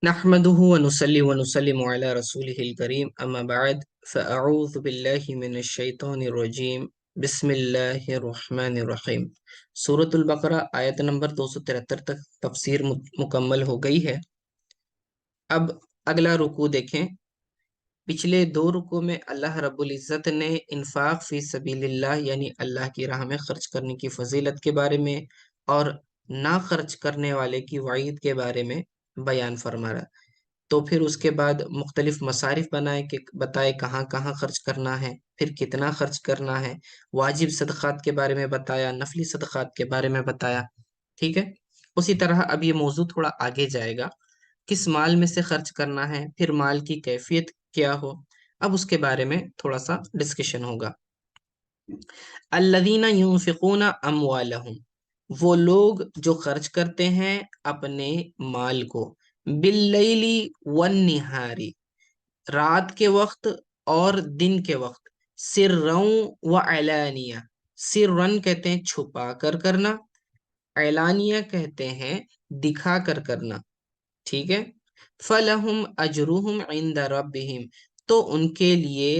نحمده ونصلي ونسلم على رسوله الكريم أما بعد فأعوذ بالله من الشيطان الرجيم بسم الله الرحمن الرحیم۔ سورۃ البقرہ آیت نمبر 273 تک تفسیر مکمل ہو گئی ہے۔ اب اگلا رکوع دیکھیں۔ پچھلے دو رکوع میں اللہ رب العزت نے انفاق فی سبیل اللہ یعنی اللہ کی راہ میں خرچ کرنے کی فضیلت کے بارے میں اور نہ خرچ کرنے والے کی وعید کے بارے میں بیان فرمایا۔ تو پھر اس کے بعد مختلف مصارف بتائے کہاں کہاں خرچ کرنا ہے، پھر کتنا خرچ کرنا ہے، واجب صدقات کے بارے میں بتایا، نفلی صدقات کے بارے میں بتایا۔ ٹھیک ہے، اسی طرح اب یہ موضوع تھوڑا آگے جائے گا، کس مال میں سے خرچ کرنا ہے، پھر مال کی کیفیت کیا ہو، اب اس کے بارے میں تھوڑا سا ڈسکشن ہوگا۔ الذین ينفقون اموالہم، وہ لوگ جو خرچ کرتے ہیں اپنے مال کو، باللیل والنہاری، رات کے وقت اور دن کے وقت، سرًا وعلانیہ، سرًا کہتے ہیں چھپا کر کرنا، علانیہ کہتے ہیں دکھا کر کرنا۔ ٹھیک ہے، فَلَهُمْ أَجْرُهُمْ عِنْدَ رَبِّهِمْ، تو ان کے لیے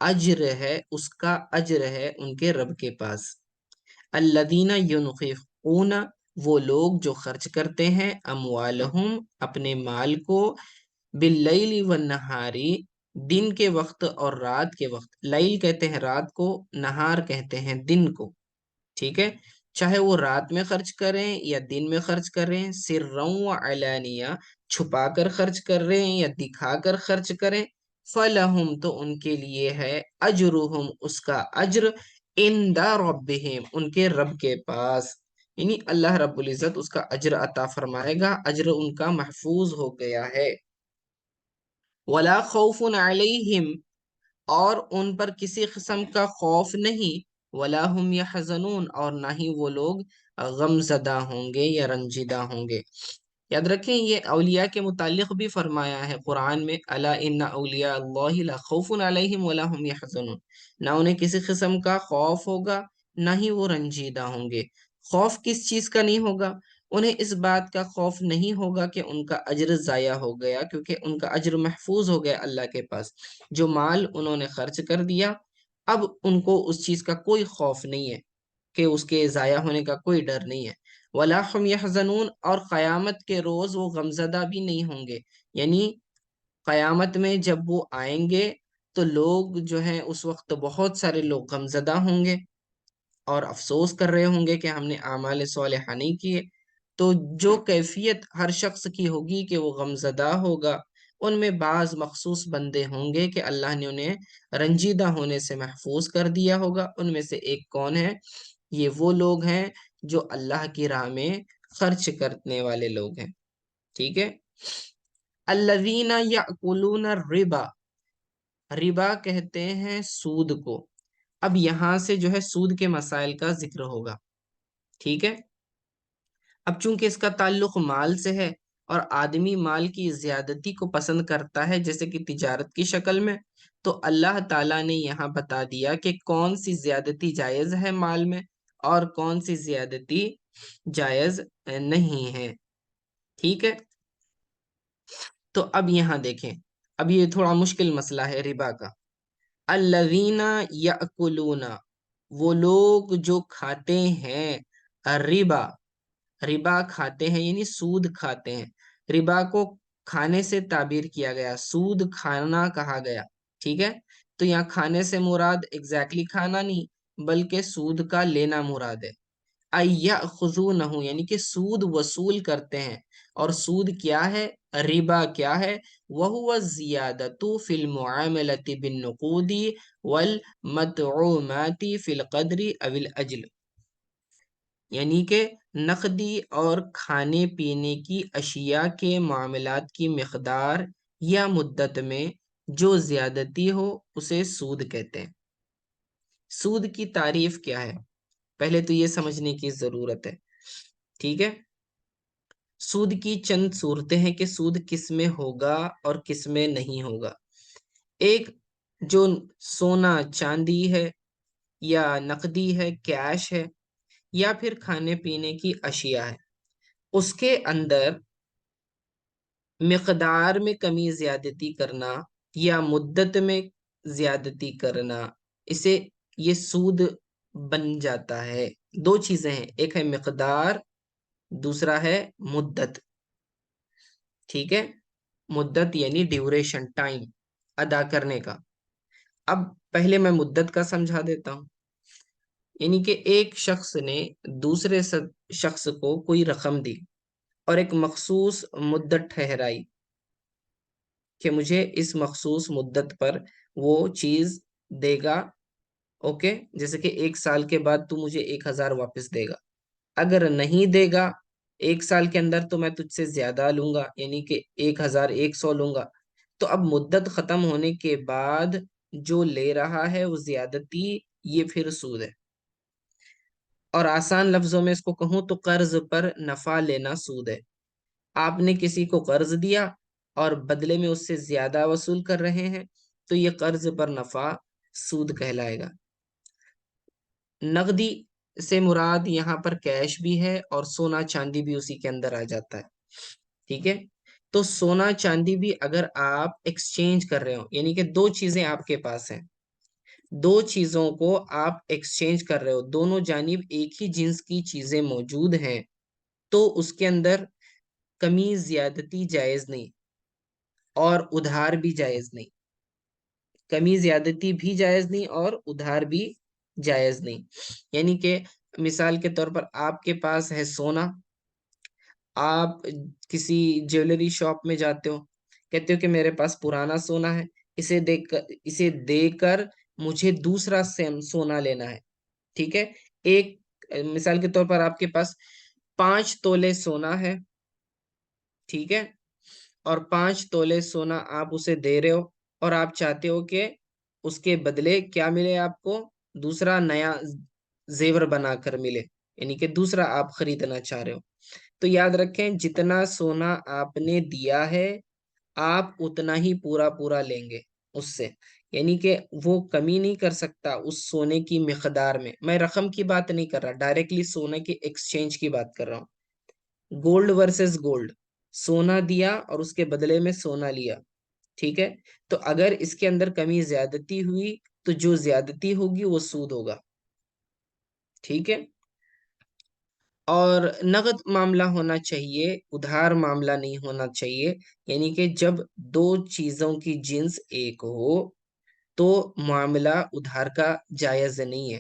اجر ہے، اس کا اجر ہے ان کے رب کے پاس۔ الَّذِينَ يُنْفِقُونَ، وہ لوگ جو خرچ کرتے ہیں، اموالہم اپنے مال کو، باللیل والنہاری، دن کے وقت اور رات کے وقت، لیل کہتے ہیں رات کو، نہار کہتے ہیں دن کو۔ ٹھیک ہے، چاہے وہ رات میں خرچ کریں یا دن میں خرچ کریں، سرًا وعلانیہ، چھپا کر خرچ کر رہے ہیں یا دکھا کر خرچ کریں، فَلَهُمْ، تو ان کے لیے ہے، اجرہم، اس کا اجر، عند ربہم، ان کے رب کے پاس، یعنی اللہ رب العزت اس کا اجر عطا فرمائے گا، اجر ان کا محفوظ ہو گیا ہے۔ وَلَا خَوْفٌ عَلَيْهِمْ، اور ان پر کسی قسم کا خوف نہیں، وَلَا هُمْ يَحْزَنُونَ، اور نہ ہی وہ لوگ غم زدہ ہوں گے یا رنجیدہ ہوں گے۔ یاد رکھیں یہ اولیاء کے متعلق بھی فرمایا ہے قرآن میں، الا ان اولیاء اللہ لا خوف علیہم ولا هم يحزنون، نہ انہیں کسی قسم کا خوف ہوگا نہ ہی وہ رنجیدہ ہوں گے۔ خوف کس چیز کا نہیں ہوگا؟ انہیں اس بات کا خوف نہیں ہوگا کہ ان کا اجر ضائع ہو گیا، کیونکہ ان کا اجر محفوظ ہو گیا اللہ کے پاس۔ جو مال انہوں نے خرچ کر دیا، اب ان کو اس چیز کا کوئی خوف نہیں ہے کہ اس کے ضائع ہونے کا کوئی ڈر نہیں ہے۔ وَلَا هُمْ يَحْزَنُونَ، اور قیامت کے روز وہ غمزدہ بھی نہیں ہوں گے، یعنی قیامت میں جب وہ آئیں گے تو لوگ جو ہیں اس وقت بہت سارے لوگ غمزدہ ہوں گے اور افسوس کر رہے ہوں گے کہ ہم نے اعمال صالحہ نہیں کیے۔ تو جو کیفیت ہر شخص کی ہوگی کہ وہ غمزدہ ہوگا، ان میں بعض مخصوص بندے ہوں گے کہ اللہ نے انہیں رنجیدہ ہونے سے محفوظ کر دیا ہوگا۔ ان میں سے ایک کون ہے؟ یہ وہ لوگ ہیں جو اللہ کی راہ میں خرچ کرنے والے لوگ ہیں۔ ٹھیک ہے، الذین یأکلون الربا، ربا کہتے ہیں سود کو۔ اب یہاں سے جو ہے سود کے مسائل کا ذکر ہوگا۔ ٹھیک ہے، اب چونکہ اس کا تعلق مال سے ہے اور آدمی مال کی زیادتی کو پسند کرتا ہے جیسے کہ تجارت کی شکل میں، تو اللہ تعالیٰ نے یہاں بتا دیا کہ کون سی زیادتی جائز ہے مال میں اور کون سی زیادتی جائز نہیں ہے۔ ٹھیک ہے، تو اب یہاں دیکھیں، اب یہ تھوڑا مشکل مسئلہ ہے ربا کا۔ الذین یأکلون، وہ لوگ جو کھاتے ہیں، ربا، ربا کھاتے ہیں یعنی سود کھاتے ہیں۔ ربا کو کھانے سے تعبیر کیا گیا، سود کھانا کہا گیا۔ ٹھیک ہے، تو یہاں کھانے سے مراد ایگزیکٹلی کھانا نہیں بلکہ سود کا لینا مراد ہے۔ ایأخذونہ، یعنی کہ سود وصول کرتے ہیں، اور سود کیا ہے؟ ربا کیا ہے؟ وہو الزیادۃ فی المعاملۃ بالنقود والمدعومات فی القدر او الاجل، یعنی کہ نقدی اور کھانے پینے کی اشیاء کے معاملات کی مقدار یا مدت میں جو زیادتی ہو اسے سود کہتے ہیں۔ سود کی تعریف کیا ہے؟ پہلے تو یہ سمجھنے کی ضرورت ہے۔ ٹھیک ہے، سود کی چند صورتیں ہیں کہ سود کس میں ہوگا اور کس میں نہیں ہوگا۔ ایک جو سونا چاندی ہے یا نقدی ہے، کیش ہے، یا پھر کھانے پینے کی اشیاء ہے، اس کے اندر مقدار میں کمی زیادتی کرنا یا مدت میں زیادتی کرنا، اسے یہ سود بن جاتا ہے۔ دو چیزیں ہیں، ایک ہے مقدار، دوسرا ہے مدت۔ ٹھیک ہے، مدت یعنی ڈیوریشن، ٹائم ادا کرنے کا۔ اب پہلے میں مدت کا سمجھا دیتا ہوں۔ یعنی کہ ایک شخص نے دوسرے شخص کو کوئی رقم دی اور ایک مخصوص مدت ٹھہرائی کہ مجھے اس مخصوص مدت پر وہ چیز دے گا۔ اوکے، جیسے کہ 1 سال کے بعد تو مجھے 1,000 واپس دے گا، اگر نہیں دے گا 1 سال کے اندر تو میں تجھ سے زیادہ لوں گا، یعنی کہ 1,100 لوں گا۔ تو اب مدت ختم ہونے کے بعد جو لے رہا ہے وہ زیادتی، یہ پھر سود ہے۔ اور آسان لفظوں میں اس کو کہوں تو قرض پر نفع لینا سود ہے۔ آپ نے کسی کو قرض دیا اور بدلے میں اس سے زیادہ وصول کر رہے ہیں، تو یہ قرض پر نفع سود کہلائے گا۔ نقدی سے مراد یہاں پر کیش بھی ہے اور سونا چاندی بھی اسی کے اندر آ جاتا ہے۔ ٹھیک ہے، تو سونا چاندی بھی اگر آپ ایکسچینج کر رہے ہو، یعنی کہ دو چیزیں آپ کے پاس ہیں، دو چیزوں کو آپ ایکسچینج کر رہے ہو، دونوں جانب ایک ہی جنس کی چیزیں موجود ہیں، تو اس کے اندر کمی زیادتی جائز نہیں اور ادھار بھی جائز نہیں۔ کمی زیادتی بھی جائز نہیں اور ادھار بھی جائز نہیں۔ یعنی کہ مثال کے طور پر آپ کے پاس ہے سونا، آپ کسی جیولری شاپ میں جاتے ہو، کہتے ہو کہ میرے پاس پرانا سونا ہے، اسے دے کر مجھے دوسرا سیم سونا لینا ہے۔ ٹھیک ہے، ایک مثال کے طور پر آپ کے پاس 5 تولے سونا ہے، ٹھیک ہے، اور 5 تولے سونا آپ اسے دے رہے ہو اور آپ چاہتے ہو کہ اس کے بدلے کیا ملے، آپ کو دوسرا نیا زیور بنا کر ملے، یعنی کہ دوسرا آپ خریدنا چاہ رہے ہو۔ تو یاد رکھیں، جتنا سونا آپ نے دیا ہے آپ اتنا ہی پورا پورا لیں گے اس سے، یعنی کہ وہ کمی نہیں کر سکتا اس سونے کی مقدار میں۔ میں رقم کی بات نہیں کر رہا، ڈائریکٹلی سونے کے ایکسچینج کی بات کر رہا ہوں۔ گولڈ ورسز گولڈ، سونا دیا اور اس کے بدلے میں سونا لیا، ٹھیک ہے، تو اگر اس کے اندر کمی زیادتی ہوئی تو جو زیادتی ہوگی وہ سود ہوگا۔ ٹھیک ہے، اور نقد معاملہ ہونا چاہیے، ادھار معاملہ نہیں ہونا چاہیے۔ یعنی کہ جب دو چیزوں کی جنس ایک ہو تو معاملہ ادھار کا جائز نہیں ہے۔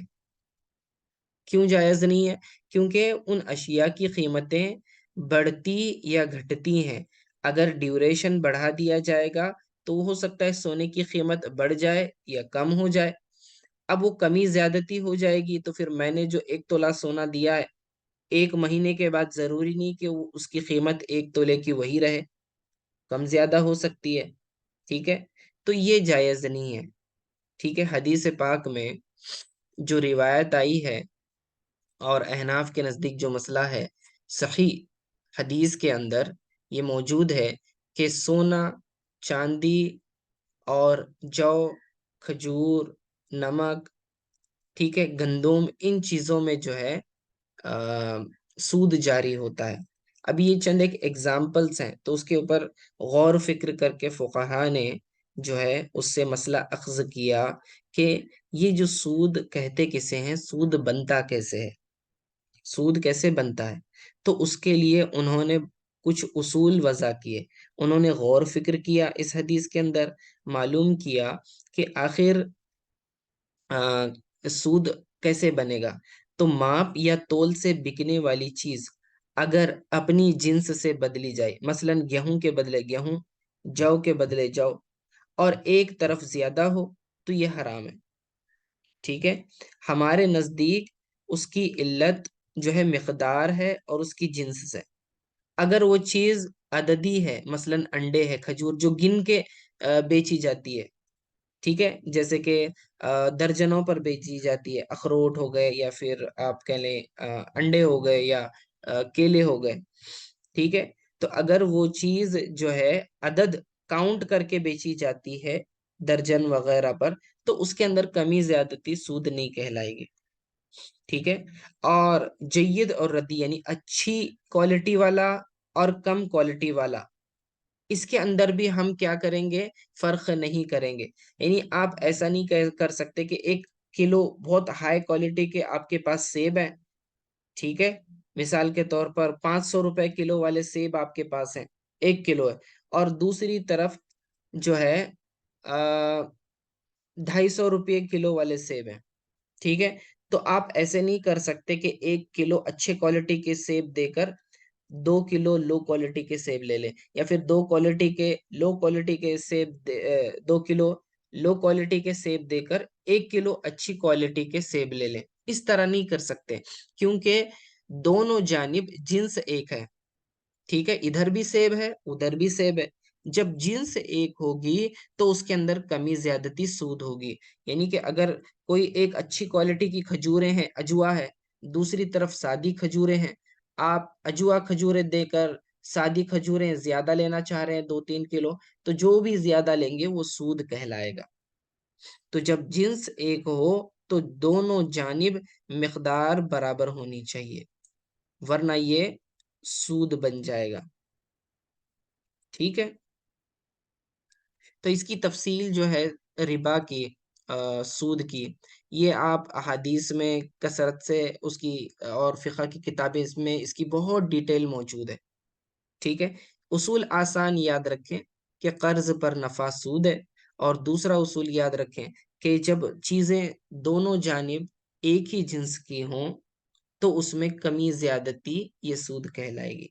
کیوں جائز نہیں ہے؟ کیونکہ ان اشیاء کی قیمتیں بڑھتی یا گھٹتی ہیں۔ اگر ڈیوریشن بڑھا دیا جائے گا تو ہو سکتا ہے سونے کی قیمت بڑھ جائے یا کم ہو جائے۔ اب وہ کمی زیادتی ہو جائے گی تو پھر میں نے جو 1 تولہ سونا دیا ہے، 1 مہینے کے بعد ضروری نہیں کہ اس کی قیمت 1 تولے کی وہی رہے، کم زیادہ ہو سکتی ہے۔ ٹھیک ہے، تو یہ جائز نہیں ہے۔ ٹھیک ہے، حدیث پاک میں جو روایت آئی ہے اور احناف کے نزدیک جو مسئلہ ہے، صحیح حدیث کے اندر یہ موجود ہے کہ سونا، چاندی اور جو، کھجور، نمک، ٹھیک ہے، گندم، ان چیزوں میں جو ہے سود جاری ہوتا ہے۔ اب یہ چند ایک ایگزامپلس ہیں، تو اس کے اوپر غور و فکر کر کے فقہا نے جو ہے اس سے مسئلہ اخذ کیا کہ یہ جو سود کہتے کسے ہیں، سود بنتا کیسے ہے، سود کیسے بنتا ہے۔ تو اس کے لیے انہوں نے کچھ اصول وضع کیے، انہوں نے غور و فکر کیا اس حدیث کے اندر، معلوم کیا کہ آخر سود کیسے بنے گا۔ تو ماپ یا تول سے بکنے والی چیز اگر اپنی جنس سے بدلی جائے، مثلا گیہوں کے بدلے گیہوں، جو کے بدلے جو، اور ایک طرف زیادہ ہو تو یہ حرام ہے۔ ٹھیک ہے، ہمارے نزدیک اس کی علت جو ہے مقدار ہے اور اس کی جنس سے۔ اگر وہ چیز عددی ہے، مثلا انڈے ہے، کھجور جو گن کے بیچی جاتی ہے، ٹھیک ہے، جیسے کہ درجنوں پر بیچی جاتی ہے، اخروٹ ہو گئے یا پھر آپ کہہ لیں انڈے ہو گئے یا کیلے ہو گئے، ٹھیک ہے، تو اگر وہ چیز جو ہے عدد کاؤنٹ کر کے بیچی جاتی ہے درجن وغیرہ پر، تو اس کے اندر کمی زیادتی سود نہیں کہلائے گی۔ ٹھیک ہے، اور جید اور ردی یعنی اچھی کوالٹی والا اور کم کوالٹی والا، اس کے اندر بھی ہم کیا کریں گے؟ فرق نہیں کریں گے. یعنی آپ ایسا نہیں کر سکتے کہ 1 کلو بہت ہائی کوالٹی کے آپ کے پاس سیب ہے، ٹھیک ہے، مثال کے طور پر 500 روپے کلو والے سیب آپ کے پاس ہیں، 1 کلو ہے، اور دوسری طرف جو ہے 250 روپے کلو والے سیب ہیں، ٹھیک ہے. تو آپ ایسے نہیں کر سکتے کہ 1 کلو اچھے کوالٹی کے سیب دے کر 2 کلو لو کوالٹی کے سیب لے لیں، یا پھر 2 کلو لو کوالٹی کے سیب دے کر 1 کلو اچھی کوالٹی کے سیب لے لیں. اس طرح نہیں کر سکتے، کیونکہ دونوں جانب جنس ایک ہے، ٹھیک ہے، ادھر بھی سیب ہے ادھر بھی سیب ہے. جب جنس ایک ہوگی تو اس کے اندر کمی زیادتی سود ہوگی. یعنی کہ اگر کوئی ایک اچھی کوالٹی کی کھجوریں ہیں، اجوا ہے، دوسری طرف سادی کھجوریں ہیں، آپ اجوا کھجوریں دے کر سادی کھجوریں زیادہ لینا چاہ رہے ہیں 2-3 کلو، تو جو بھی زیادہ لیں گے وہ سود کہلائے گا. تو جب جنس ایک ہو تو دونوں جانب مقدار برابر ہونی چاہیے، ورنہ یہ سود بن جائے گا. ٹھیک ہے، تو اس کی تفصیل جو ہے ربا کی، سود کی، یہ آپ احادیث میں کثرت سے اس کی اور فقہ کی کتابیں اس میں اس کی بہت ڈیٹیل موجود ہے. ٹھیک ہے، اصول آسان یاد رکھیں کہ قرض پر نفع سود ہے، اور دوسرا اصول یاد رکھیں کہ جب چیزیں دونوں جانب ایک ہی جنس کی ہوں تو اس میں کمی زیادتی یہ سود کہلائے گی.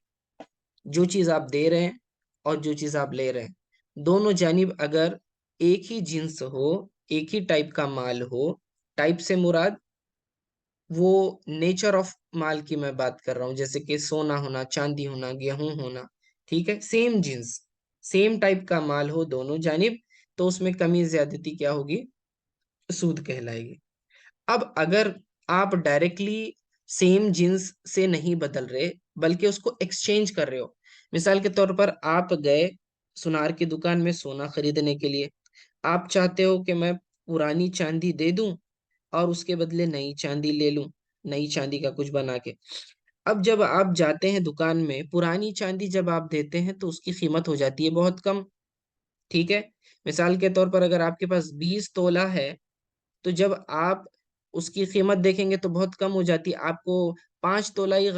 جو چیز آپ دے رہے ہیں اور جو چیز آپ لے رہے ہیں، دونوں جانب اگر ایک ہی جنس ہو، ایک ہی ٹائپ کا مال ہو، ٹائپ سے مراد وہ نیچر آف مال کی میں بات کر رہا ہوں، جیسے کہ سونا ہونا، چاندی ہونا، گیہوں ہونا، ٹھیک ہے، سیم جنس، سیم ٹائپ کا مال ہو دونوں جانب، تو اس میں کمی زیادتی کیا ہوگی؟ سود کہلائے گی. اب اگر آپ ڈائریکٹلی سیم جنس سے نہیں بدل رہے بلکہ اس کو ایکسچینج کر رہے ہو، مثال کے طور پر آپ گئے سونار کی دکان میں سونا خریدنے کے لیے، آپ چاہتے ہو کہ میں پرانی چاندی دے دوں اور اس کے بدلے نئی چاندی لے لوں، نئی چاندی کا کچھ بنا کے. اب جب آپ جاتے ہیں دکان میں، پرانی چاندی جب آپ دیتے ہیں تو اس کی قیمت ہو جاتی ہے بہت کم، ٹھیک ہے. مثال کے طور پر اگر آپ کے پاس 20 تولہ ہے تو جب آپ اس کی قیمت دیکھیں گے تو بہت کم ہو جاتی ہے، آپ کو 5 تولہ ہی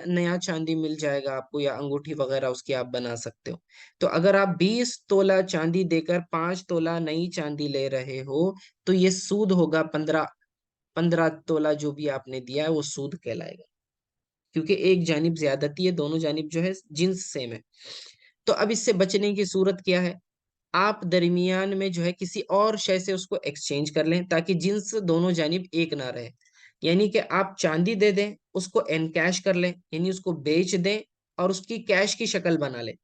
نیا چاندی مل جائے گا آپ کو، یا انگوٹھی وغیرہ اس کی آپ بنا سکتے ہو. تو اگر آپ 20 تولہ چاندی دے کر 5 تولہ نئی چاندی لے رہے ہو تو یہ سود ہوگا. 15 تولہ جو بھی آپ نے دیا ہے وہ سود کہلائے گا، کیونکہ ایک جانب زیادتی ہے، دونوں جانب جو ہے جنس سیم ہے. تو اب اس سے بچنے کی صورت کیا ہے؟ آپ درمیان میں جو ہے کسی اور شے سے اس کو ایکسچینج کر لیں تاکہ جنس دونوں جانب ایک نہ رہے. یعنی کہ آپ چاندی دے دیں، اس کو ان کیش کر لیں، یعنی اس کو بیچ دیں اور اس کی کیش کی شکل بنا لیں.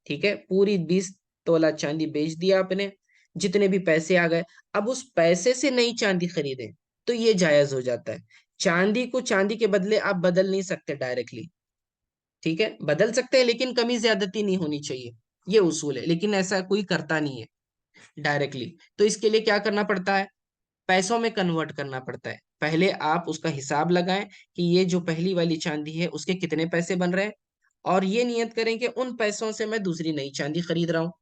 ٹھیک ہے، پوری 20 تولہ چاندی بیچ دیا آپ نے، جتنے بھی پیسے آ گئے، اب اس پیسے سے نئی چاندی خریدیں تو یہ جائز ہو جاتا ہے. چاندی کو چاندی کے بدلے آپ بدل نہیں سکتے ڈائریکٹلی، ٹھیک ہے، بدل سکتے ہیں لیکن کمی زیادتی نہیں ہونی چاہیے، یہ اصول ہے، لیکن ایسا کوئی کرتا نہیں ہے ڈائریکٹلی. تو اس کے لیے کیا کرنا پڑتا ہے؟ پیسوں میں کنورٹ کرنا پڑتا ہے. پہلے آپ اس کا حساب لگائیں کہ یہ جو پہلی والی چاندی ہے اس کے کتنے پیسے بن رہے ہیں، اور یہ نیت کریں کہ ان پیسوں سے میں دوسری نئی چاندی خرید رہا ہوں.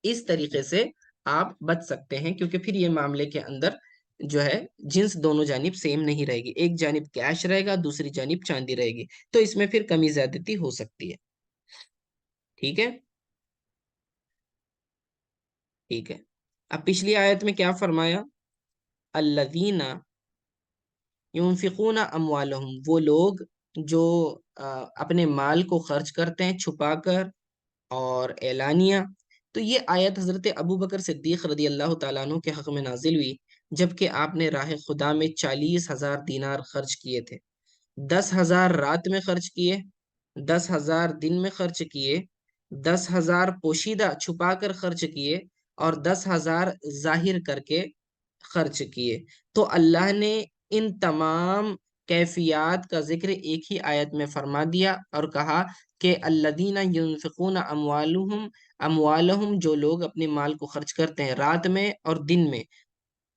اس طریقے سے آپ بچ سکتے ہیں، کیونکہ پھر یہ معاملے کے اندر جو ہے جنس دونوں جانب سیم نہیں رہے گی، ایک جانب کیش رہے گا، دوسری جانب چاندی رہے گی، تو اس میں پھر کمی زیادتی ہو سکتی ہے. ٹھیک ہے، ٹھیک ہے. اب پچھلی آیت میں کیا فرمایا؟ الذین ينفقون اموالہم، وہ لوگ جو اپنے مال کو خرچ کرتے ہیں چھپا کر اور اعلانیہ. تو یہ آیت حضرت ابو بکر صدیق رضی اللہ تعالیٰ عنہ کے حق میں نازل ہوئی جبکہ آپ نے راہ خدا میں 40,000 دینار خرچ کیے تھے، 10,000 رات میں خرچ کیے، 10,000 دن میں خرچ کیے، 10,000 پوشیدہ چھپا کر خرچ کیے، اور 10,000 ظاہر کر کے خرچ کیے. تو اللہ نے ان تمام کیفیات کا ذکر ایک ہی آیت میں فرما دیا اور کہا کہ الذین ینفقون اموالہم، جو لوگ اپنے مال کو خرچ کرتے ہیں رات میں اور دن میں،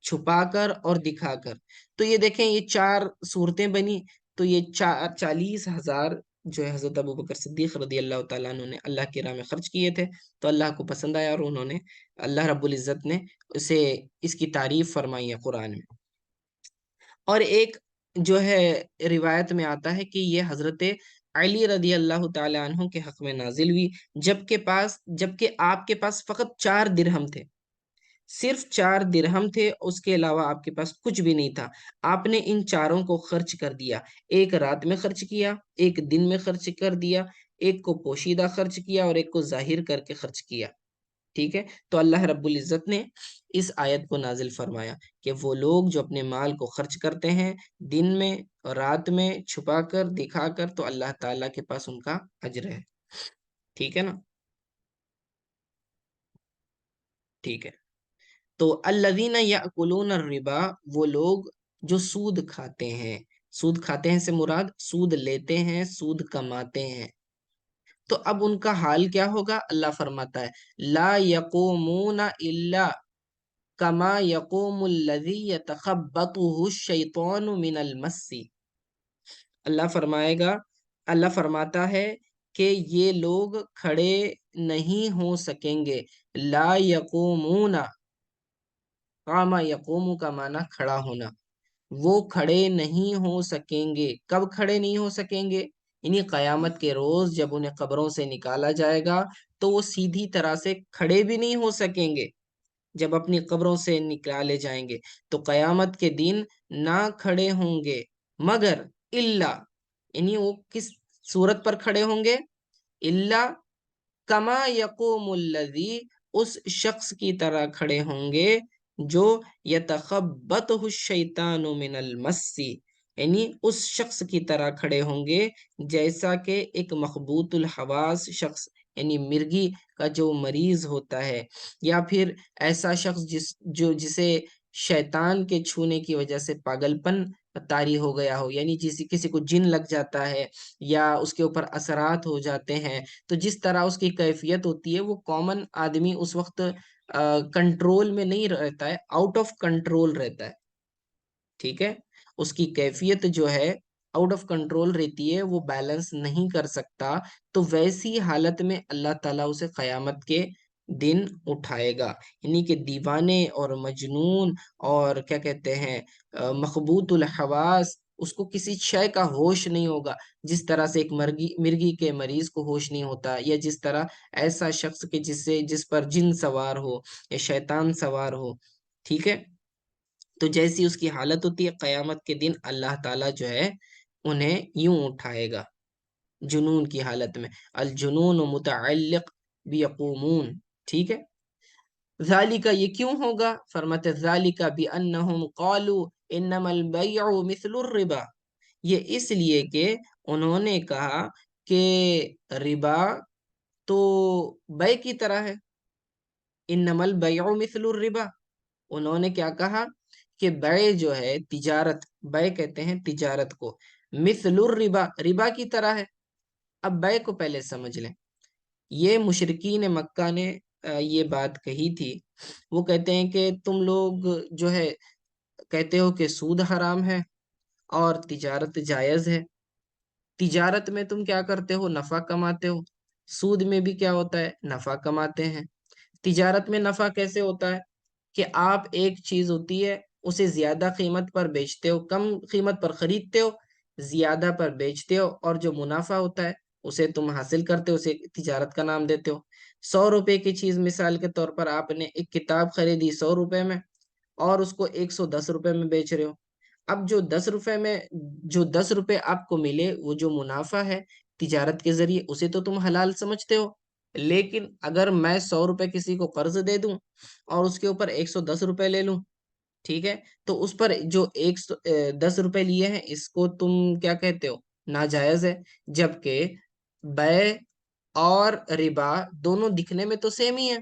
چھپا کر اور دکھا کر. تو یہ دیکھیں، یہ 4 صورتیں بنی، تو یہ 40,000 جو ہے حضرت ابو بکر صدیق رضی اللہ تعالیٰ عنہ نے اللہ کی راہ میں خرچ کیے تھے، تو اللہ کو پسند آیا اور انہوں نے اللہ رب العزت نے اسے اس کی تعریف فرمائی ہے قرآن میں۔ اور ایک جو ہے روایت میں آتا ہے کہ یہ حضرت علی رضی اللہ تعالی عنہ کے حق میں نازل ہوئی، جبکہ آپ کے پاس فقط 4 درہم تھے، صرف 4 درہم تھے، اس کے علاوہ آپ کے پاس کچھ بھی نہیں تھا۔ آپ نے ان چاروں کو خرچ کر دیا، ایک رات میں خرچ کیا، ایک دن میں خرچ کر دیا، ایک کو پوشیدہ خرچ کیا اور ایک کو ظاہر کر کے خرچ کیا، ٹھیک ہے۔ تو اللہ رب العزت نے اس آیت کو نازل فرمایا کہ وہ لوگ جو اپنے مال کو خرچ کرتے ہیں دن میں اور رات میں، چھپا کر دکھا کر، تو اللہ تعالیٰ کے پاس ان کا اجر ہے، ٹھیک ہے نا، ٹھیک ہے۔ تو الذین یأکلون الربا، وہ لوگ جو سود کھاتے ہیں، سود کھاتے ہیں سے مراد سود لیتے ہیں، سود کماتے ہیں، تو اب ان کا حال کیا ہوگا؟ اللہ فرماتا ہے لا یقومون الا کما یقوم الذی یتخبطہ الشیطان من المس۔ اللہ فرمائے گا، اللہ فرماتا ہے کہ یہ لوگ کھڑے نہیں ہو سکیں گے، لا یقومون، قام یقوم کا معنی کھڑا ہونا، وہ کھڑے نہیں ہو سکیں گے۔ کب کھڑے نہیں ہو سکیں گے؟ یعنی قیامت کے روز جب انہیں قبروں سے نکالا جائے گا تو وہ سیدھی طرح سے کھڑے بھی نہیں ہو سکیں گے۔ جب اپنی قبروں سے نکالے جائیں گے تو قیامت کے دن نہ کھڑے ہوں گے، مگر اللہ، یعنی وہ کس صورت پر کھڑے ہوں گے؟ اللہ کما یقوم الذی، اس شخص کی طرح کھڑے ہوں گے جو یتخبطہ الشیطان من المس، یعنی اس شخص کی طرح کھڑے ہوں گے جیسا کہ ایک مخبوط الحواس شخص، یعنی مرگی کا جو مریض ہوتا ہے، یا پھر ایسا شخص جسے شیطان کے چھونے کی وجہ سے پاگل پن طاری ہو گیا ہو، یعنی کسی کو جن لگ جاتا ہے یا اس کے اوپر اثرات ہو جاتے ہیں، تو جس طرح اس کی کیفیت ہوتی ہے، وہ کامن آدمی اس وقت کنٹرول میں نہیں رہتا ہے، آؤٹ آف کنٹرول رہتا ہے، ٹھیک ہے، اس کی کیفیت جو ہے آؤٹ آف کنٹرول رہتی ہے، وہ بیلنس نہیں کر سکتا، تو ویسی حالت میں اللہ تعالیٰ اسے قیامت کے دن اٹھائے گا، یعنی کہ دیوانے اور مجنون اور کیا کہتے ہیں مخبوط الحواس، اس کو کسی شے کا ہوش نہیں ہوگا، جس طرح سے ایک مرگی کے مریض کو ہوش نہیں ہوتا، یا جس طرح ایسا شخص کے جس پر جن سوار ہو یا شیطان سوار ہو، ٹھیک ہے۔ تو جیسی اس کی حالت ہوتی ہے قیامت کے دن اللہ تعالیٰ جو ہے انہیں یوں اٹھائے گا جنون کی حالت میں، الجنون متعلق بیقومون، ٹھیک ہے۔ ذالک، یہ کیوں ہوگا؟ فرماتے ذالک بانہم قالوا انما البیع مثل الربا، یہ اس لیے کہ انہوں نے کہا کہ ربا تو بے کی طرح ہے، انما البیع مثل الربا، انہوں نے کیا کہا کہ بے جو ہے تجارت، بے کہتے ہیں تجارت کو، مثل الربا، ربا کی طرح ہے۔ اب بے کو پہلے سمجھ لیں، یہ مشرکین مکہ نے یہ بات کہی تھی، وہ کہتے ہیں کہ تم لوگ جو ہے کہتے ہو کہ سود حرام ہے اور تجارت جائز ہے، تجارت میں تم کیا کرتے ہو؟ نفع کماتے ہو، سود میں بھی کیا ہوتا ہے؟ نفع کماتے ہیں۔ تجارت میں نفع کیسے ہوتا ہے کہ آپ ایک چیز ہوتی ہے اسے زیادہ قیمت پر بیچتے ہو، کم قیمت پر خریدتے ہو، زیادہ پر بیچتے ہو، اور جو منافع ہوتا ہے اسے تم حاصل کرتے ہو، اسے تجارت کا نام دیتے ہو۔ 100 روپے کی چیز مثال کے طور پر آپ نے ایک کتاب خریدی 100 روپے میں اور اس کو 110 روپے میں بیچ رہے ہو، اب جو 10 روپے آپ کو ملے، وہ جو منافع ہے تجارت کے ذریعے، اسے تو تم حلال سمجھتے ہو، لیکن اگر میں 100 روپے کسی کو قرض دے دوں اور اس کے اوپر 110 روپے لے لوں، ٹھیک ہے، تو اس پر جو 10 روپے لیے ہیں اس کو تم کیا کہتے ہو؟ ناجائز ہے، جبکہ بے اور ربا دونوں دکھنے میں تو سیم ہی ہے۔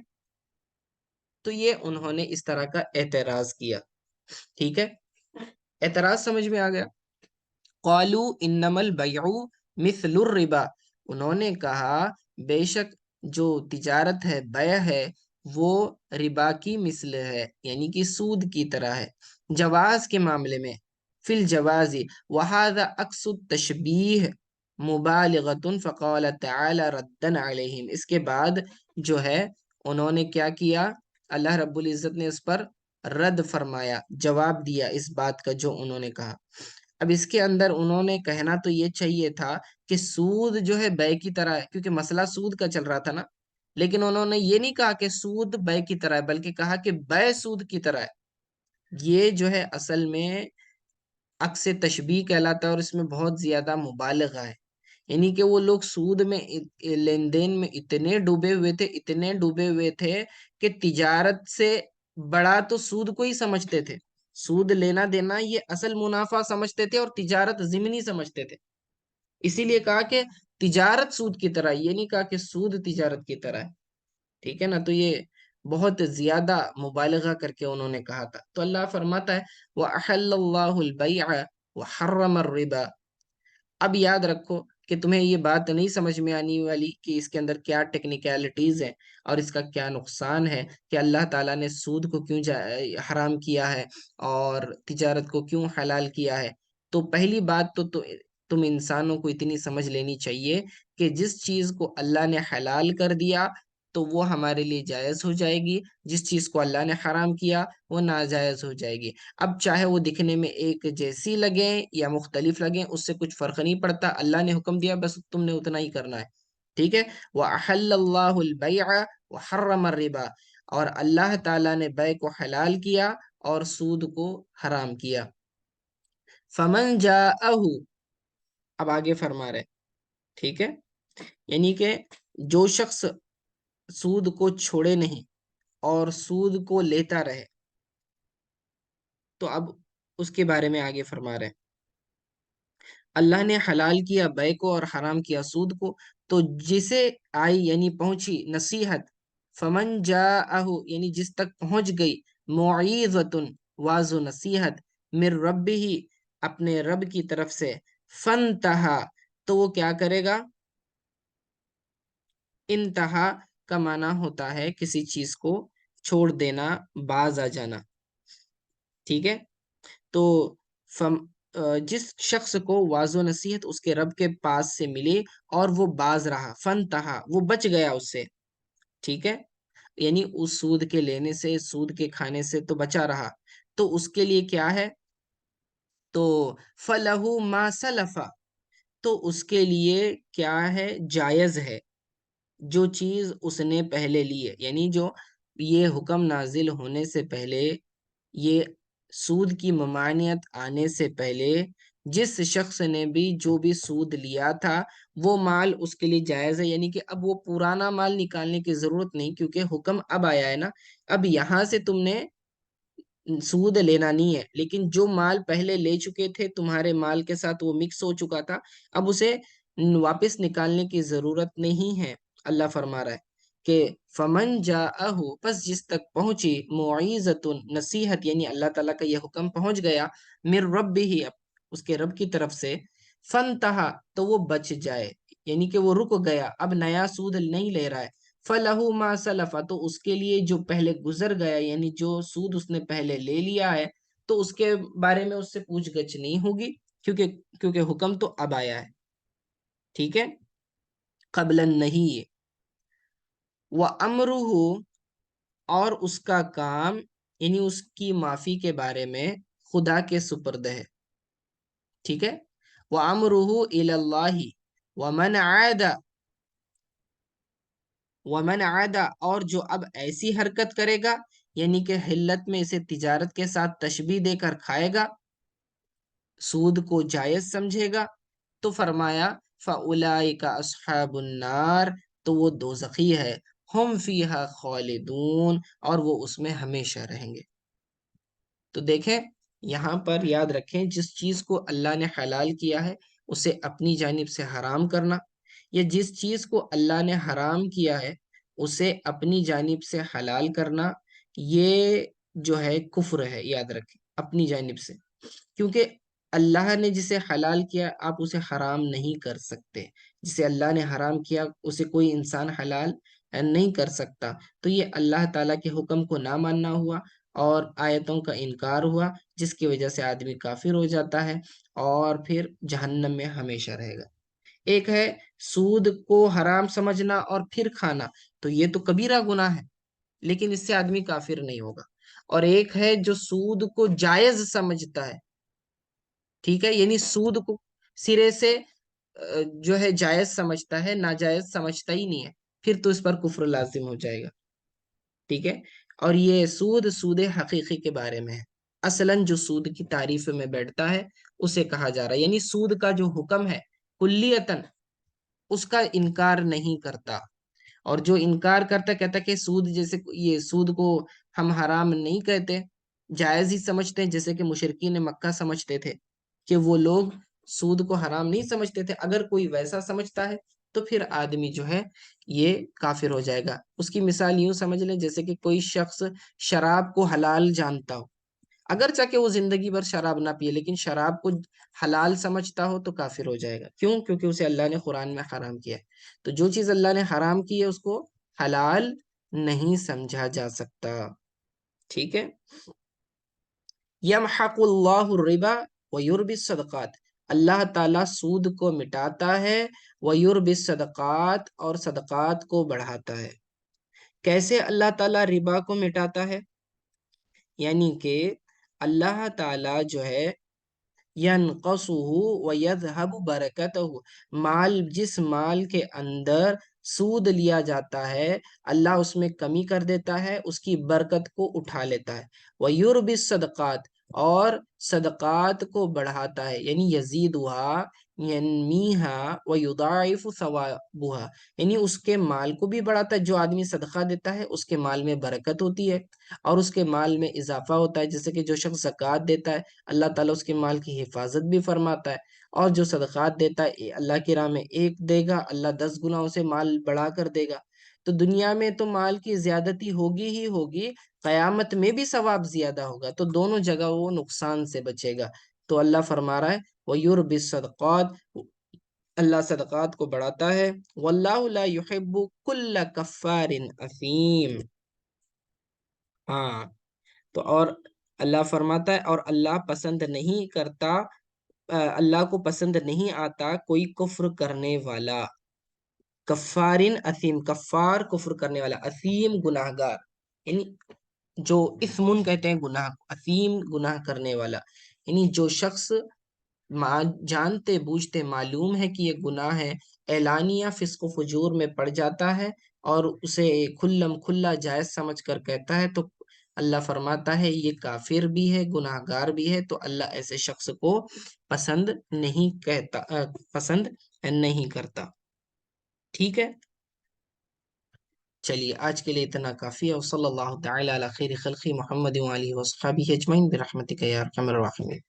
تو یہ انہوں نے اس طرح کا اعتراض کیا، ٹھیک ہے، اعتراض سمجھ میں آ گیا۔ قالو انما البیع مثل الربا، انہوں نے کہا بے شک جو تجارت ہے، بیع ہے، وہ ربا کی مثل ہے، یعنی کہ سود کی طرح ہے، جواز کے معاملے میں، فی الجواز وہذا عکس التشبیہ، مبالغۃ فقال تعالی ردا علیہم، اس کے بعد جو ہے انہوں نے کیا کیا، اللہ رب العزت نے اس پر رد فرمایا، جواب دیا اس بات کا جو انہوں نے کہا۔ اب اس کے اندر انہوں نے کہنا تو یہ چاہیے تھا کہ سود جو ہے بے کی طرح ہے، کیونکہ مسئلہ سود کا چل رہا تھا نا، لیکن انہوں نے یہ نہیں کہا کہ سود بے کی طرح ہے، بلکہ کہا کہ بے سود کی طرح ہے۔ یہ جو ہے اصل میں عکس تشبیہ کہلاتا ہے، اور اس میں بہت زیادہ مبالغہ ہے، یعنی کہ وہ لوگ سود میں لین دین میں اتنے ڈوبے ہوئے تھے، اتنے ڈوبے ہوئے تھے کہ تجارت سے بڑا تو سود کو ہی سمجھتے تھے، سود لینا دینا یہ اصل منافع سمجھتے تھے، اور تجارت ضمنی سمجھتے تھے۔ اسی لیے کہا کہ تجارت سود کی طرح، یہ نہیں کہا کہ سود تجارت کی طرح ہے، ٹھیک ہے نا؟ تو یہ بہت زیادہ مبالغہ کر کے انہوں نے کہا تھا۔ تو اللہ فرماتا ہے وَأَحَلَّ اللَّهُ الْبَيْعَ وَحَرَّمَ الرِّبَا۔ اب یاد رکھو کہ تمہیں یہ بات نہیں سمجھ میں آنے والی کہ اس کے اندر کیا ٹیکنیکلٹیز ہیں اور اس کا کیا نقصان ہے، کہ اللہ تعالیٰ نے سود کو کیوں حرام کیا ہے اور تجارت کو کیوں حلال کیا ہے۔ تو پہلی بات تو تم انسانوں کو اتنی سمجھ لینی چاہیے کہ جس چیز کو اللہ نے حلال کر دیا تو وہ ہمارے لیے جائز ہو جائے گی، جس چیز کو اللہ نے حرام کیا وہ ناجائز ہو جائے گی۔ اب چاہے وہ دکھنے میں ایک جیسی لگیں یا مختلف لگیں، اس سے کچھ فرق نہیں پڑتا، اللہ نے حکم دیا بس تم نے اتنا ہی کرنا ہے، ٹھیک ہے؟ وَأَحَلَّ اللَّهُ الْبَيْعَ وَحَرَّمَ الرِّبَا، اور اللہ تعالیٰ نے بیع کو حلال کیا اور سود کو حرام کیا۔ فَمَنْ جَاءَهُ، اب آگے فرما رہے، ٹھیک ہے؟ یعنی کہ جو شخص سود کو چھوڑے نہیں اور سود کو لیتا رہے، تو اب اس کے بارے میں آگے فرما رہے، اللہ نے حلال کیا بیع کو اور حرام کیا سود کو، تو جسے آئی یعنی پہنچی نصیحت، فمن جاءہ یعنی جس تک پہنچ گئی، موعظۃ واض و نصیحت، من ربہ اپنے رب کی طرف سے، فانتہا تو وہ کیا کرے گا؟ انتہا کا معنی ہوتا ہے کسی چیز کو چھوڑ دینا، باز آ جانا، ٹھیک ہے؟ تو جس شخص کو واض و نصیحت اس کے رب کے پاس سے ملی اور وہ باز رہا، فنتہا وہ بچ گیا اس سے، ٹھیک ہے؟ یعنی اس سود کے لینے سے، سود کے کھانے سے تو بچا رہا، تو اس کے لیے کیا ہے؟ تو فَلَهُ مَا سَلَفَ، تو اس کے لیے کیا ہے؟ جائز ہے جو چیز اس نے پہلے لی ہے، یعنی جو یہ حکم نازل ہونے سے پہلے، یہ سود کی ممانعت آنے سے پہلے جس شخص نے بھی جو بھی سود لیا تھا وہ مال اس کے لیے جائز ہے، یعنی کہ اب وہ پرانا مال نکالنے کی ضرورت نہیں، کیونکہ حکم اب آیا ہے نا، اب یہاں سے تم نے سود لینا نہیں ہے، لیکن جو مال پہلے لے چکے تھے تمہارے مال کے ساتھ وہ مکس ہو چکا تھا، اب اسے واپس نکالنے کی ضرورت نہیں ہے۔ اللہ فرما رہا ہے کہ فمن جاءہ، پس جس تک پہنچی، موعظۃ نصیحت، یعنی اللہ تعالیٰ کا یہ حکم پہنچ گیا، من ربہ اس کے رب کی طرف سے، فانتہا تو وہ بچ جائے، یعنی کہ وہ رک گیا، اب نیا سود نہیں لے رہا ہے، فَلَهُ مَا سَلَفَ تو اس کے لیے جو پہلے گزر گیا، یعنی جو سود اس نے پہلے لے لیا ہے تو اس کے بارے میں اس سے پوچھ گچھ نہیں ہوگی، کیونکہ حکم تو اب آیا ہے، ٹھیک ہے؟ قبل نہیں، وَأَمْرُهُ اور اس کا کام، یعنی اس کی معافی کے بارے میں خدا کے سپرد ہے، ٹھیک ہے؟ وَأَمْرُهُ إِلَى اللَّهِ وَمَنْ عَادَ اور جو اب ایسی حرکت کرے گا، یعنی کہ حلت میں اسے تجارت کے ساتھ تشبیہ دے کر کھائے گا، سود کو جائز سمجھے گا، تو فرمایا فَأُولَئِكَ أَصْحَابُ النَّارِ تو وہ دوزخی ہے، ہم فیہا خالدون اور وہ اس میں ہمیشہ رہیں گے۔ تو دیکھیں یہاں پر یاد رکھیں، جس چیز کو اللہ نے حلال کیا ہے اسے اپنی جانب سے حرام کرنا، یا جس چیز کو اللہ نے حرام کیا ہے اسے اپنی جانب سے حلال کرنا، یہ جو ہے کفر ہے، یاد رکھیں اپنی جانب سے، کیونکہ اللہ نے جسے حلال کیا آپ اسے حرام نہیں کر سکتے، جسے اللہ نے حرام کیا اسے کوئی انسان حلال نہیں کر سکتا، تو یہ اللہ تعالیٰ کے حکم کو نہ ماننا ہوا اور آیتوں کا انکار ہوا، جس کی وجہ سے آدمی کافر ہو جاتا ہے اور پھر جہنم میں ہمیشہ رہے گا۔ ایک ہے سود کو حرام سمجھنا اور پھر کھانا، تو یہ تو کبیرہ گناہ ہے، لیکن اس سے آدمی کافر نہیں ہوگا۔ اور ایک ہے جو سود کو جائز سمجھتا ہے، ٹھیک ہے، یعنی سود کو سرے سے جو ہے جائز سمجھتا ہے، ناجائز سمجھتا ہی نہیں ہے، پھر تو اس پر کفر لازم ہو جائے گا، ٹھیک ہے۔ اور یہ سود حقیقی کے بارے میں ہے، اصلاً جو سود کی تعریف میں بیٹھتا ہے اسے کہا جا رہا ہے، یعنی سود کا جو حکم ہے کلیتاً اس کا انکار نہیں کرتا، اور جو انکار کرتا کہتا کہ سود جیسے یہ سود کو ہم حرام نہیں کہتے، جائز ہی سمجھتے ہیں، جیسے کہ مشرکین مکہ سمجھتے تھے کہ وہ لوگ سود کو حرام نہیں سمجھتے تھے، اگر کوئی ویسا سمجھتا ہے تو پھر آدمی جو ہے یہ کافر ہو جائے گا۔ اس کی مثال یوں سمجھ لیں جیسے کہ کوئی شخص شراب کو حلال جانتا ہو، اگرچہ کہ وہ زندگی بھر شراب نہ پیے، لیکن شراب کو حلال سمجھتا ہو تو کافر ہو جائے گا، کیوں؟ کیونکہ اسے اللہ نے قرآن میں حرام کیا ہے۔ تو جو چیز اللہ نے حرام کی ہے اس کو حلال نہیں سمجھا جا سکتا، ٹھیک ہے۔ یمحق اللہ الربا ویربی الصدقات، اللہ تعالیٰ سود کو مٹاتا ہے، ویربی الصدقات، اور صدقات کو بڑھاتا ہے۔ کیسے اللہ تعالیٰ ربا کو مٹاتا ہے؟ یعنی کہ اللہ تعالیٰ جو ہے ینقصہ ویذہب برکتہ، جس مال کے اندر سود لیا جاتا ہے اللہ اس میں کمی کر دیتا ہے، اس کی برکت کو اٹھا لیتا ہے۔ ویربی الصدقات، اور صدقات کو بڑھاتا ہے، یعنی یزیدہا ینمیہا ویضاعف ثوابہا، یعنی اس کے مال کو بھی بڑھاتا ہے، جو آدمی صدقہ دیتا ہے اس کے مال میں برکت ہوتی ہے اور اس کے مال میں اضافہ ہوتا ہے، جیسے کہ جو شخص زکوٰۃ دیتا ہے اللہ تعالیٰ اس کے مال کی حفاظت بھی فرماتا ہے، اور جو صدقات دیتا ہے اللہ کی راہ میں ایک دے گا اللہ 10 گنا اسے مال بڑھا کر دے گا۔ تو دنیا میں تو مال کی زیادتی ہوگی ہی ہوگی، قیامت میں بھی ثواب زیادہ ہوگا، تو دونوں جگہ وہ نقصان سے بچے گا۔ تو اللہ فرما رہا ہے وَيُرْبِ الصَّدْقَاتِ، اللہ صدقات کو بڑھاتا ہے، وَاللَّهُ لَا يُحِبُّ كُلَّ كَفَّارٍ أَثِيمٍ۔ ہاں، تو اور اللہ فرماتا ہے اور اللہ پسند نہیں کرتا، اللہ کو پسند نہیں آتا کوئی کفر کرنے والا، کفارن اثیم، کفار کفر کرنے والا، اثیم گناہ گار، یعنی جو اسمن کہتے ہیں گناہ، اثیم گناہ کرنے والا، یعنی جو شخص جانتے بوجھتے معلوم ہے کہ یہ گناہ ہے، اعلانیہ فسق و فجور میں پڑ جاتا ہے اور اسے کھلم کھلا جائز سمجھ کر کہتا ہے، تو اللہ فرماتا ہے یہ کافر بھی ہے گناہ گار بھی ہے، تو اللہ ایسے شخص کو پسند نہیں کہتا، پسند نہیں کرتا، ٹھیک ہے۔ چلیے آج کے لیے اتنا کافی ہے، وصلی اللہ تعالی علی خیر خلقی محمد وآلہ وصحبہ اجمعین برحمتک یا ارحم الراحمین۔